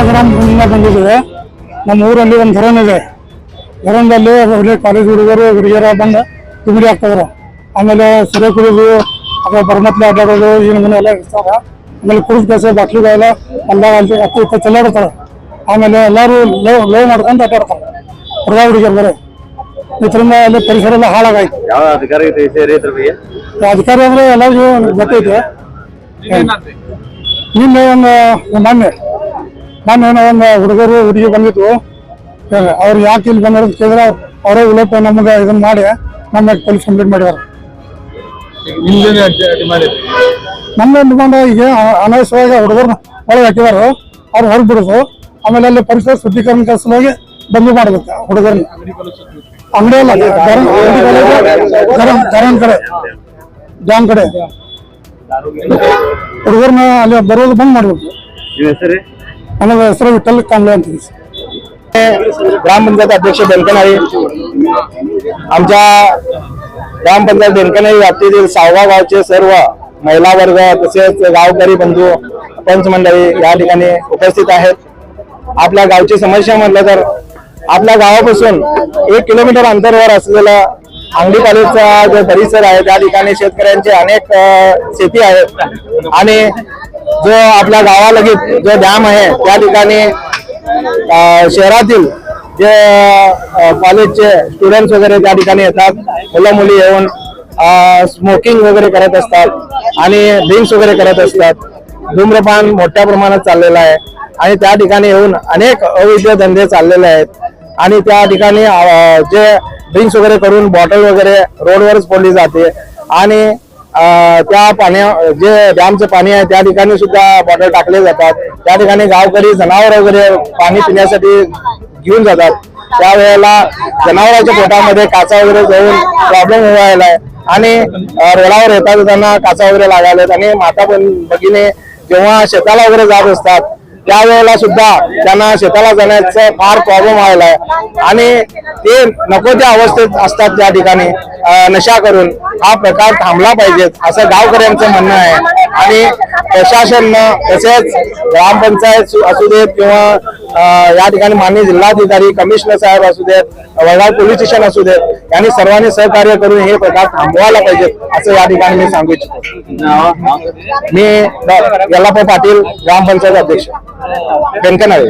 ಗ್ರಾಮದಿಂದ ಬಂದಿದ್ದೇವೆ. ನಮ್ಮ ಊರಲ್ಲಿ ಒಂದು ಧರನ್ ಇದೆ. ಧರನ್ದಲ್ಲಿ ಒಳ್ಳೆ ಕಾಲೇಜ್ ಹುಡುಗರು ಹುಡುಗಿಯರ ಬಂದು ತಿಂಡಿ ಹಾಕ್ತಿದ್ರು. ಆಮೇಲೆ ಸೆರೆ ಕುಡಿದು ಅಥವಾ ಬರಮತ್ಲೆ ಅಡ್ಡಾಡೋದು ಎಲ್ಲ ಇರ್ತಾರ. ಆಮೇಲೆ ಕುಡಿದ ಕೆಲಸ ಬಾಟ್ಲಿಗಳೆಲ್ಲ ಎಲ್ಲ ಹತ್ತು ಚೆಲ್ಲಾಡ್ತಾರೆ. ಆಮೇಲೆ ಎಲ್ಲರೂ ಲೋ ಮಾಡ್ಕೊಂಡು ಅಡ್ಡಾಡ್ತಾರೆ ಹುಡುಗ ಹುಡುಗಿಯರು ಬರೀ. ಇದರಿಂದ ಅಲ್ಲಿ ಪರಿಸರ ಎಲ್ಲ ಹಾಳಾಗಾಯ್ತು. ಅಧಿಕಾರಿ ಅಂದ್ರೆ ಎಲ್ಲರಿಗೂ ಗೊತ್ತೈತೆ. ನಿನ್ನೆ ಮೊನ್ನೆ ಏನೋ ಒಂದು ಹುಡುಗರು ಹುಡುಗಿ ಬಂದಿತ್ತು. ಅವ್ರು ಯಾಕೆ ಇಲ್ಲಿ ಬಂದ್ರು ಅಂತ ಕೇಳಿದ್ರೆ ಅವರೇ ಉಲ್ಲೋಪ ನಮಗೆ ಇದನ್ನ ಮಾಡಿ ನಮ್ಮ ಪೊಲೀಸ್ ಕಂಪ್ಲೇಂಟ್ ಮಾಡಿದಾರೆ. ನಮ್ಮ ಡಿಮಾಂಡ್ ಈಗ ಅನಾವಶ್ಯವಾಗಿ ಹುಡುಗರನ್ನ ಒಳಗೆ ಹಾಕಿದಾರು. ಅವ್ರು ಹೊರಗೆ ಬಿಡೋದು. ಆಮೇಲೆ ಅಲ್ಲಿ ಪರಿಸರ ಶುದ್ಧೀಕರಣ ಕೆಲಸವಾಗಿ ಬಂದು ಮಾಡ್ಬೇಕು ಹುಡುಗರನ್ನ. ಅಂಗಡಿ ಅಲ್ಲ, ಧರನ್ ಕಡೆ ಜಾಮ್ ಕಡೆ ಹುಡುಗರನ್ನ ಅಲ್ಲಿ ಬರೋದು ಬಂದ್ ಮಾಡ್ಬೇಕು. ನನ್ನ ಹೆಸರು विठ्ठल कांबळे ಅಂತ. ग्रामपंचायत अध्यक्ष बेनकनाळी. आमच्या ग्रामपंचायत बेनकनाळी व्याप्तीतील 6व्या गावचे सर्व महिला वर्ग तसेच गावकरी बंधू पंच मंडळी या ठिकाणी उपस्थित आहेत. आपल्या गावची समस्या म्हटलं तर आपल्या गावापासून 1 किलोमीटर अंतरावर असलेला अंगडी कॉलेजचा जो परिसर आहे त्या ठिकाणी शेतकऱ्यांचे अनेक शेती आहेत आणि जो आपल्या गावालगत जो डॅम आहे त्या ठिकाणी शहरातील जे कॉलेजचे स्टुडंट्स वगैरे त्या ठिकाणी येतात. मुलं मुली येऊन स्मोकिंग वगैरे करत असतात आणि ड्रिंक्स वगैरे करत असतात. धूम्रपान मोठ्या प्रमाणात चाललेलं आहे आणि त्या ठिकाणी येऊन अनेक अवैध धंदे चाललेले आहेत आणि त्या ठिकाणी जे ड्रिंक्स वगैरे करून बॉटल वगैरे रोडवरच फोडली जाते आणि त्या पाण्या जे डॅमचं पाणी आहे त्या ठिकाणी सुद्धा बॉटल टाकले जातात. त्या ठिकाणी गावकरी जनावर वगैरे पाणी पिण्यासाठी घेऊन जातात. त्यावेळेला जनावरांच्या पोटामध्ये काचा वगैरे जाऊन प्रॉब्लेम व्हायला आहे आणि रोडावर येताना काचा वगैरे लागायला आणि माता पण भगिनी जेव्हा शेताला वगैरे जात असतात त्यावेळेला सुद्धा त्यांना शेताला जाण्याचा फार प्रॉब्लेम व्हायला आहे आणि ते नको त्या अवस्थेत असतात. त्या ठिकाणी नशा करून हा प्रकार थांबला पाहिजे असं गावकऱ्यांचं म्हणणं आहे आणि प्रशासनानं तसेच ग्रामपंचायत असू देत किंवा या ठिकाणी माननीय जिल्हाधिकारी कमिशनर साहेब असू देत वडगाव पोलीस स्टेशन असू देत यांनी सर्वांनी सहकार्य करून हे प्रकार थांबवायला पाहिजे असं या ठिकाणी मी सांगू इच्छितो. मी यल्लाप्पा पाटील ग्रामपंचायत अध्यक्ष बेनकनाळी.